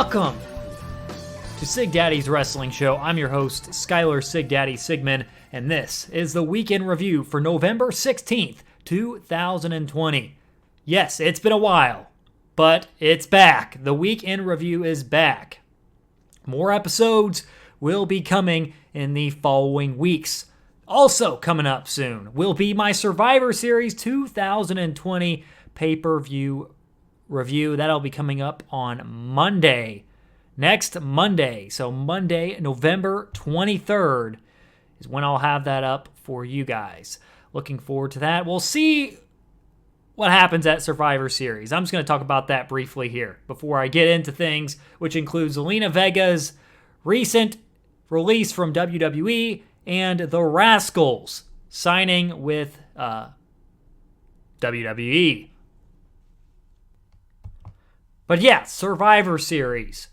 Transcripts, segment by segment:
Welcome to Sig Daddy's Wrestling Show. I'm your host, Skylar Sig Daddy Sigmund, and this is the weekend review for November 16th, 2020. Yes, it's been a while, but it's back. The weekend review is back. More episodes will be coming in the following weeks. Also coming up soon will be my Survivor Series 2020 pay-per-view review. That'll be coming up on Monday. Next Monday. So Monday, November 23rd is when I'll have that up for you guys. Looking forward to that. We'll see what happens at Survivor Series. I'm just going to talk about that briefly here before I get into things, which includes Zelina Vega's recent release from WWE and the Rascalz signing with WWE. But yeah, Survivor Series.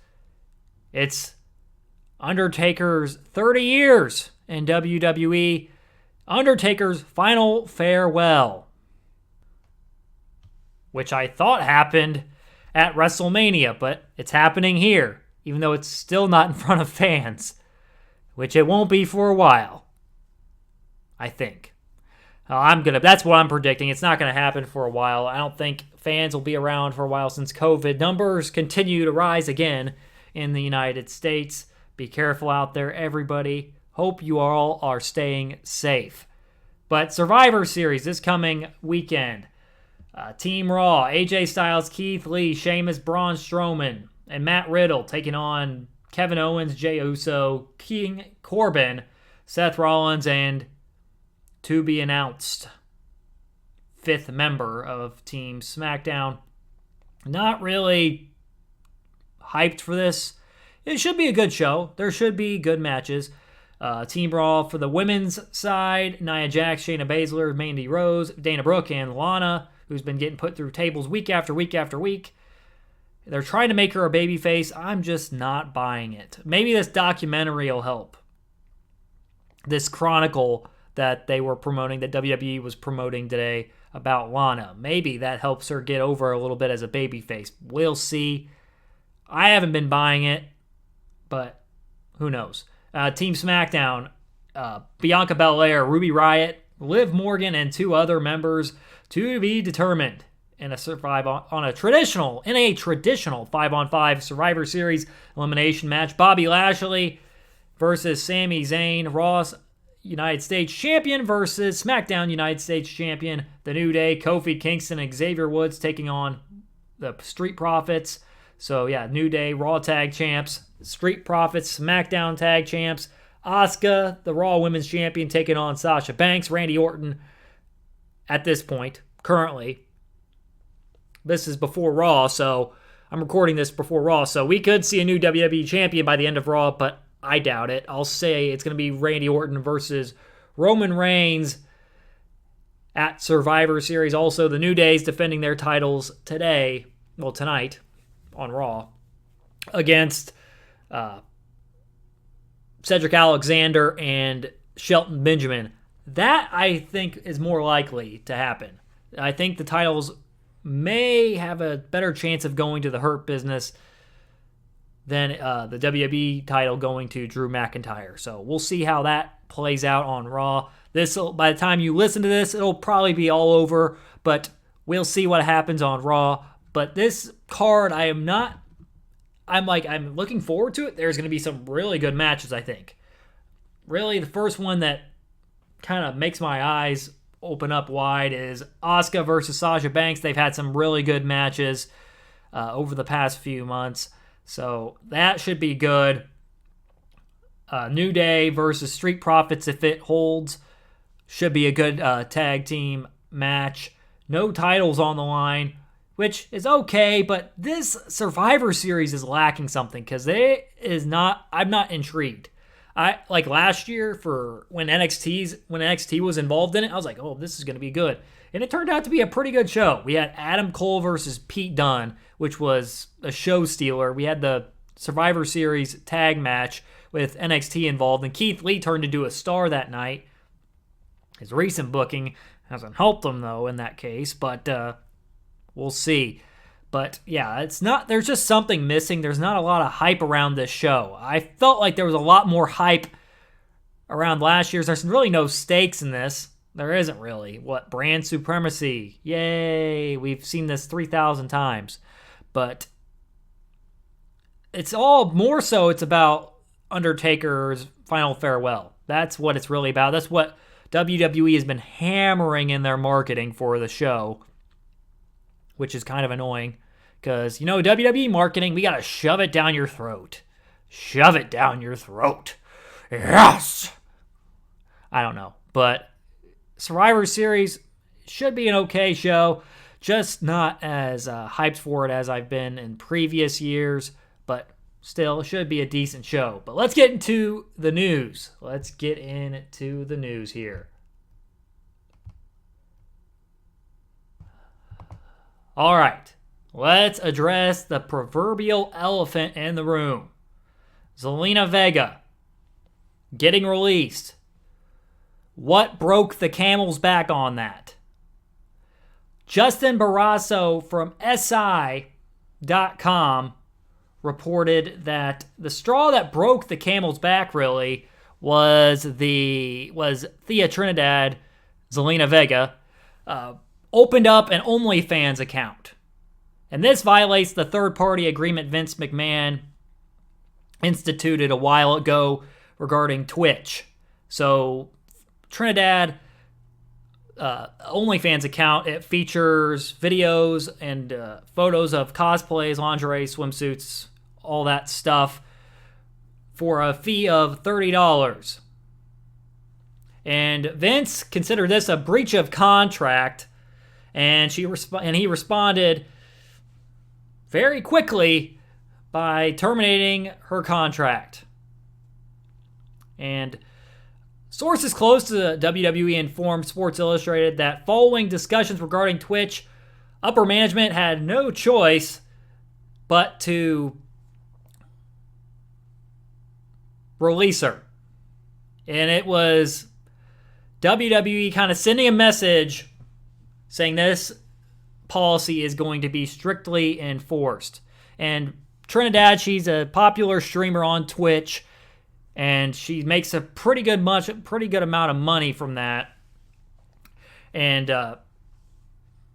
It's Undertaker's 30 years in WWE. Undertaker's final farewell, which I thought happened at WrestleMania, but it's happening here, even though it's still not in front of fans, which it won't be for a while, I think. That's what I'm predicting. It's not going to happen for a while. I don't think fans will be around for a while since COVID. Numbers continue to rise again in the United States. Be careful out there, everybody. Hope you all are staying safe. But Survivor Series this coming weekend. Team Raw, AJ Styles, Keith Lee, Sheamus, Braun Strowman, and Matt Riddle taking on Kevin Owens, Jey Uso, King Corbin, Seth Rollins, and to be announced fifth member of Team SmackDown. Not really hyped for this. It should be a good show. There should be good matches. Team Raw for the women's side, Nia Jax, Shayna Baszler, Mandy Rose, Dana Brooke, and Lana, who's been getting put through tables week after week after week. They're trying to make her a babyface. I'm just not buying it. Maybe this documentary will help. This chronicle that they were promoting, that WWE was promoting today about Lana. Maybe that helps her get over a little bit as a babyface. We'll see. I haven't been buying it, but who knows. Team SmackDown, Bianca Belair, Ruby Riott, Liv Morgan, and two other members to be determined in a traditional 5-on-5 Survivor Series elimination match. Bobby Lashley versus Sami Zayn, Raw's United States Champion versus SmackDown United States Champion, The New Day, Kofi Kingston, and Xavier Woods taking on the Street Profits. So yeah, New Day, Raw Tag Champs, Street Profits, SmackDown Tag Champs, Asuka, the Raw Women's Champion, taking on Sasha Banks, Randy Orton. At this point, currently, this is before Raw, so I'm recording this before Raw, so we could see a new WWE Champion by the end of Raw, but I doubt it. I'll say it's going to be Randy Orton versus Roman Reigns at Survivor Series. Also, the New Day's defending their titles tonight on Raw against Cedric Alexander and Shelton Benjamin. That, I think, is more likely to happen. I think the titles may have a better chance of going to the Hurt Business than the WWE title going to Drew McIntyre. So we'll see how that plays out on Raw. By the time you listen to this, it'll probably be all over, but we'll see what happens on Raw. But this card, I'm looking forward to it. There's going to be some really good matches, I think. Really, the first one that kind of makes my eyes open up wide is Asuka versus Sasha Banks. They've had some really good matches over the past few months. So that should be good. New Day versus Street Profits, if it holds, should be a good tag team match. No titles on the line, which is okay, but this Survivor Series is lacking something because I'm not intrigued. Like last year for when NXT was involved in it, I was like, oh, this is going to be good. And it turned out to be a pretty good show. We had Adam Cole versus Pete Dunne, which was a show stealer. We had the Survivor Series tag match with NXT involved, and Keith Lee turned into a star that night. His recent booking hasn't helped him, though, in that case, but we'll see. But yeah, there's just something missing. There's not a lot of hype around this show. I felt like there was a lot more hype around last year's. There's really no stakes in this. There isn't really. What, brand supremacy? Yay, we've seen this 3,000 times. But it's all more so it's about Undertaker's final farewell. That's what it's really about. That's what WWE has been hammering in their marketing for the show, which is kind of annoying because, WWE marketing, we got to shove it down your throat. Shove it down your throat. Yes! I don't know, but Survivor Series should be an okay show, just not as hyped for it as I've been in previous years, but still, it should be a decent show. But let's get into the news. Let's get into the news here. All right, let's address the proverbial elephant in the room. Zelina Vega getting released. What broke the camel's back on that? Justin Barrasso from SI.com reported that the straw that broke the camel's back really was Thea Trinidad, Zelina Vega, opened up an OnlyFans account. And this violates the third-party agreement Vince McMahon instituted a while ago regarding Twitch. So Trinidad OnlyFans account, it features videos and photos of cosplays, lingerie, swimsuits, all that stuff for a fee of $30. And Vince considered this a breach of contract, and he responded very quickly by terminating her contract. And sources close to the WWE informed Sports Illustrated that following discussions regarding Twitch, upper management had no choice but to release her. And it was WWE kind of sending a message saying this policy is going to be strictly enforced. And Trinidad, she's a popular streamer on Twitch, and she makes a pretty good amount of money from that. And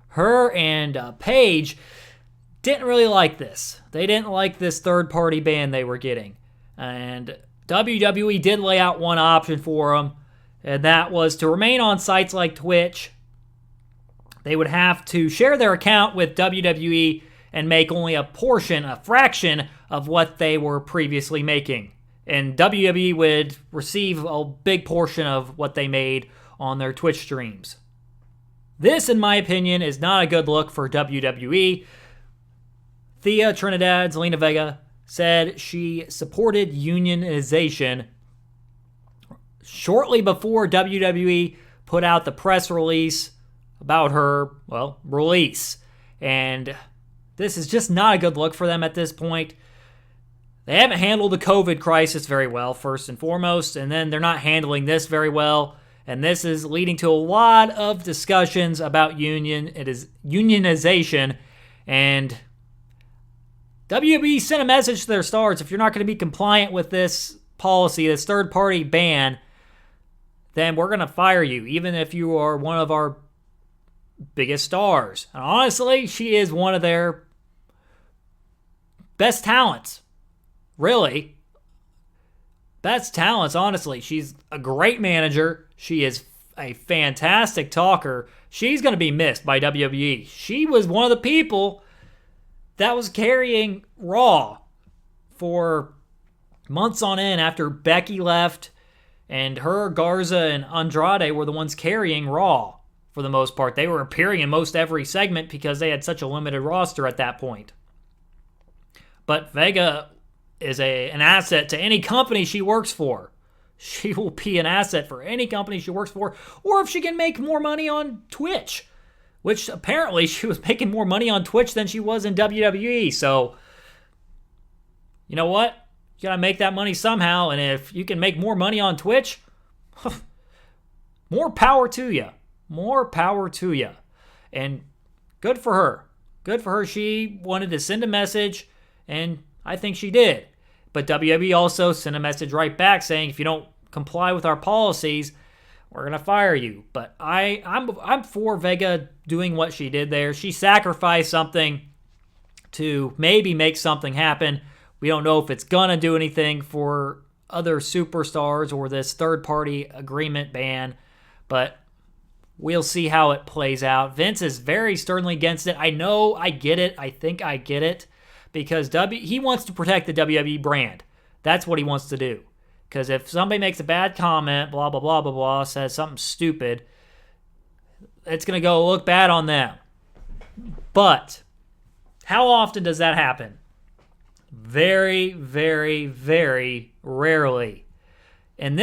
her and Paige didn't really like this. They didn't like this third-party ban they were getting. And WWE did lay out one option for them, and that was to remain on sites like Twitch. They would have to share their account with WWE and make only a fraction of what they were previously making. And WWE would receive a big portion of what they made on their Twitch streams. This, in my opinion, is not a good look for WWE. Thea Trinidad, Zelina Vega, said she supported unionization shortly before WWE put out the press release about her, release. And this is just not a good look for them at this point. They haven't handled the COVID crisis very well, first and foremost, and then they're not handling this very well. And this is leading to a lot of discussions about unionization. And WWE sent a message to their stars: if you're not going to be compliant with this policy, this third-party ban, then we're going to fire you, even if you are one of our biggest stars. And honestly, she is one of their best talents. Really. Best talents, honestly. She's a great manager. She is a fantastic talker. She's going to be missed by WWE. She was one of the people that was carrying Raw for months on end after Becky left, and her, Garza, and Andrade were the ones carrying Raw for the most part. They were appearing in most every segment because they had such a limited roster at that point. But Vega is an asset to any company she works for. She will be an asset for any company she works for, or if she can make more money on Twitch, which apparently she was making more money on Twitch than she was in WWE. So, you know what? You got to make that money somehow, and if you can make more money on Twitch, more power to you. More power to you. And good for her. Good for her. She wanted to send a message, and I think she did. But WWE also sent a message right back saying, if you don't comply with our policies, we're going to fire you. But I'm for Vega doing what she did there. She sacrificed something to maybe make something happen. We don't know if it's going to do anything for other superstars or this third-party agreement ban, but we'll see how it plays out. Vince is very sternly against it. I know, I get it. I think I get it. Because he wants to protect the WWE brand. That's what he wants to do. Because if somebody makes a bad comment, blah, blah, blah, blah, blah, says something stupid, it's going to go look bad on them. But how often does that happen? Very, very, very rarely. And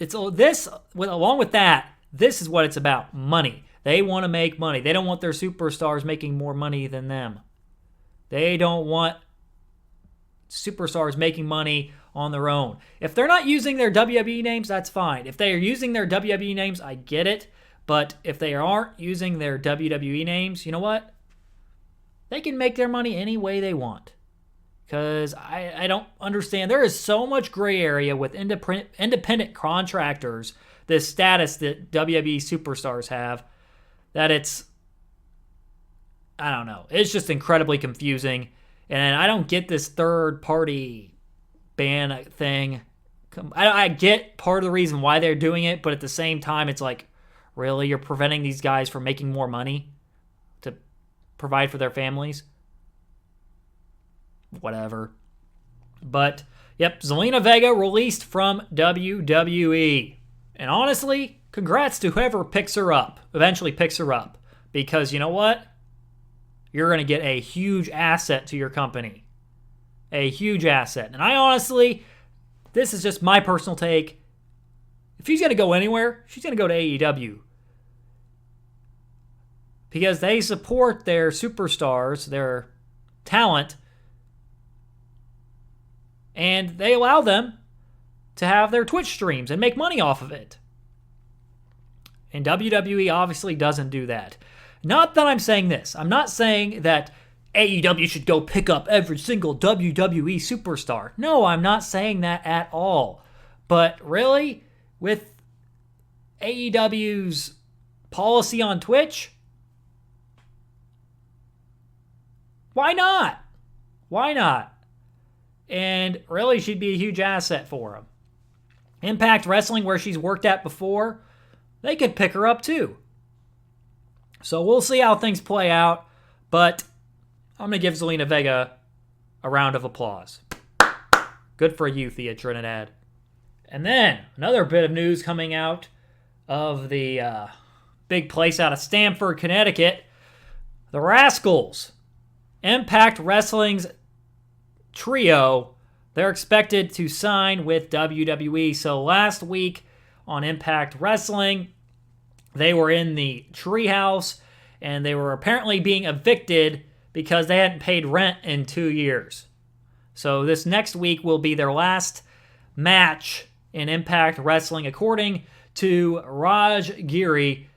along with that, this is what it's about, money. They want to make money. They don't want their superstars making more money than them. They don't want superstars making money on their own. If they're not using their WWE names, that's fine. If they are using their WWE names, I get it. But if they aren't using their WWE names, you know what? They can make their money any way they want. Because I don't understand. There is so much gray area with independent contractors, this status that WWE superstars have, that I don't know. It's just incredibly confusing. And I don't get this third-party ban thing. I get part of the reason why they're doing it, but at the same time, it's like, really? You're preventing these guys from making more money to provide for their families? Whatever. But, yep, Zelina Vega released from WWE. And honestly, congrats to whoever eventually picks her up. Because you know what? You're going to get a huge asset to your company. A huge asset. And I honestly, this is just my personal take. If she's going to go anywhere, she's going to go to AEW. Because they support their superstars, their talent, and they allow them to have their Twitch streams and make money off of it. And WWE obviously doesn't do that. Not that I'm saying this. I'm not saying that AEW should go pick up every single WWE superstar. No, I'm not saying that at all. But really, with AEW's policy on Twitch, why not? Why not? And really, she'd be a huge asset for them. Impact Wrestling, where she's worked at before, they could pick her up too. So we'll see how things play out, but I'm going to give Zelina Vega a round of applause. Good for you, Thea Trinidad. And then, another bit of news coming out of the big place out of Stamford, Connecticut. The Rascalz, Impact Wrestling's trio, they're expected to sign with WWE. So last week on Impact Wrestling, they were in the treehouse, and they were apparently being evicted because they hadn't paid rent in 2 years. So this next week will be their last match in Impact Wrestling. According to Raj Giri,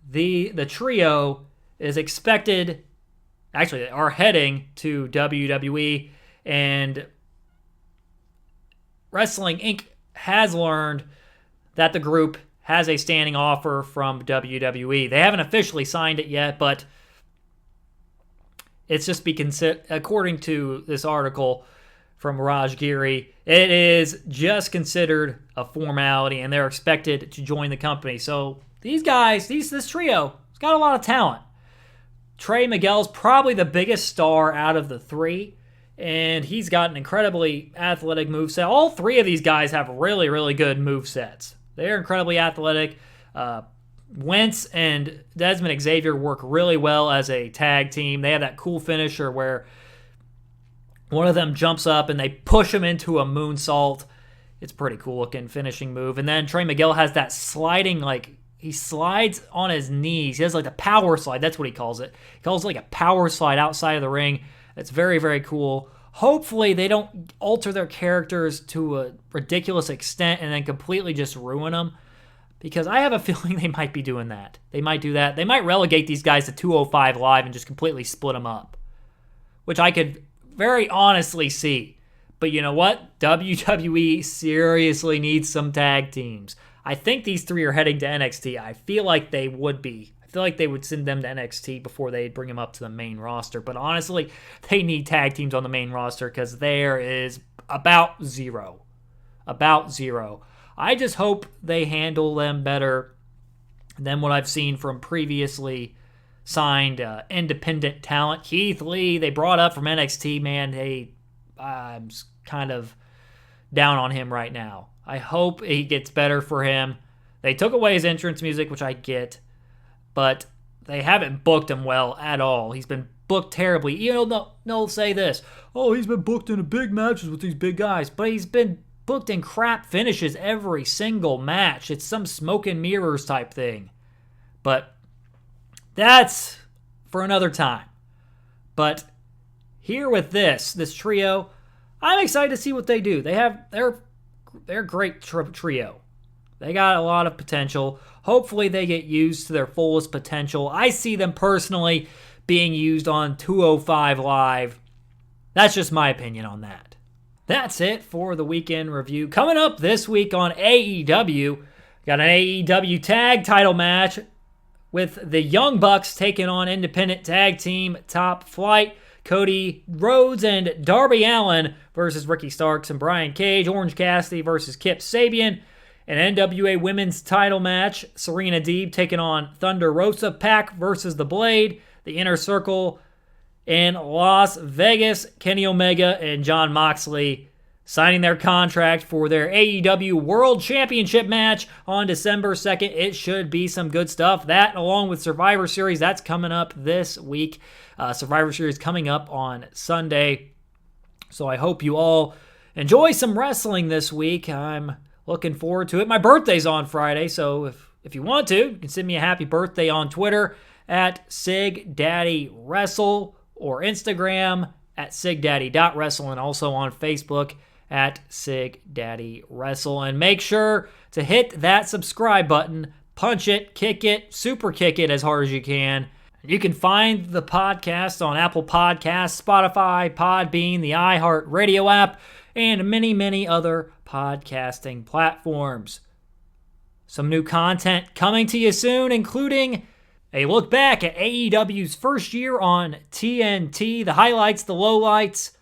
the trio is expected, actually they are heading to WWE, and Wrestling Inc. has learned that the group has a standing offer from WWE. They haven't officially signed it yet, but it's just according to this article from Raj Giri, it is just considered a formality, and they're expected to join the company. So these guys, this trio, has got a lot of talent. Trey Miguel's probably the biggest star out of the three, and he's got an incredibly athletic moveset. All three of these guys have really, really good movesets. They're incredibly athletic. Wentz and Desmond Xavier work really well as a tag team. They have that cool finisher where one of them jumps up and they push him into a moonsault. It's a pretty cool looking finishing move. And then Trey Miguel has that sliding, he slides on his knees. He has the power slide. That's what he calls it. He calls it a power slide outside of the ring. It's very, very cool. Hopefully they don't alter their characters to a ridiculous extent and then completely just ruin them. Because I have a feeling they might be doing that. They might do that. They might relegate these guys to 205 Live and just completely split them up, which I could very honestly see. But you know what? WWE seriously needs some tag teams. I think these three are heading to NXT. I feel like they would be. I feel like they would send them to NXT before they'd bring them up to the main roster. But honestly, they need tag teams on the main roster because there is about zero. About zero. I just hope they handle them better than what I've seen from previously signed independent talent. Keith Lee, they brought up from NXT, man. I'm kind of down on him right now. I hope he gets better for him. They took away his entrance music, which I get, but they haven't booked him well at all. He's been booked terribly. You know, they'll say this, oh, he's been booked in big matches with these big guys, but he's been booked in crap finishes every single match. It's some smoke and mirrors type thing. But that's for another time. But here with this trio, I'm excited to see what they do. They're a great trio. They got a lot of potential. Hopefully they get used to their fullest potential. I see them personally being used on 205 Live. That's just my opinion on that. That's it for the weekend review. Coming up this week on AEW, got an AEW tag title match with the Young Bucks taking on independent tag team Top Flight. Cody Rhodes and Darby Allin versus Ricky Starks and Brian Cage. Orange Cassidy versus Kip Sabian. An NWA women's title match. Serena Deeb taking on Thunder Rosa. Pac versus The Blade. The Inner Circle in Las Vegas. Kenny Omega and Jon Moxley signing their contract for their AEW World Championship match on December 2nd. It should be some good stuff. That, along with Survivor Series, that's coming up this week. Survivor Series coming up on Sunday. So I hope you all enjoy some wrestling this week. I'm looking forward to it. My birthday's on Friday, so if you want to, you can send me a happy birthday on Twitter at SigDaddyWrestle or Instagram at SigDaddy.Wrestle and also on Facebook at SigDaddyWrestle. And make sure to hit that subscribe button, punch it, kick it, super kick it as hard as you can. You can find the podcast on Apple Podcasts, Spotify, Podbean, the iHeartRadio app, and many, many other podcasting platforms. Some new content coming to you soon, including a look back at AEW's first year on TNT, the highlights, the lowlights.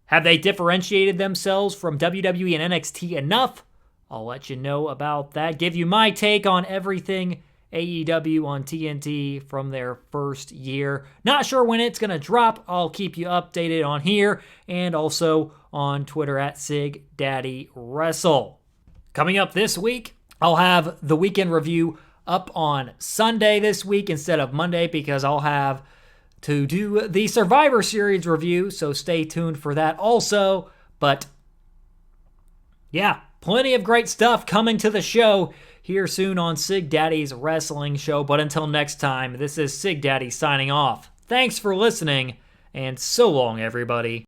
Have they differentiated themselves from WWE and NXT enough? I'll let you know about that. Give you my take on everything AEW on TNT from their first year. Not sure when it's going to drop. I'll keep you updated on here and also on Twitter at SigDaddyWrestle. Coming up this week, I'll have the weekend review up on Sunday this week instead of Monday because I'll have to do the Survivor Series review, so stay tuned for that also. But yeah, plenty of great stuff coming to the show here soon on Sig Daddy's Wrestling Show. But until next time, this is Sig Daddy signing off. Thanks for listening, and so long, everybody.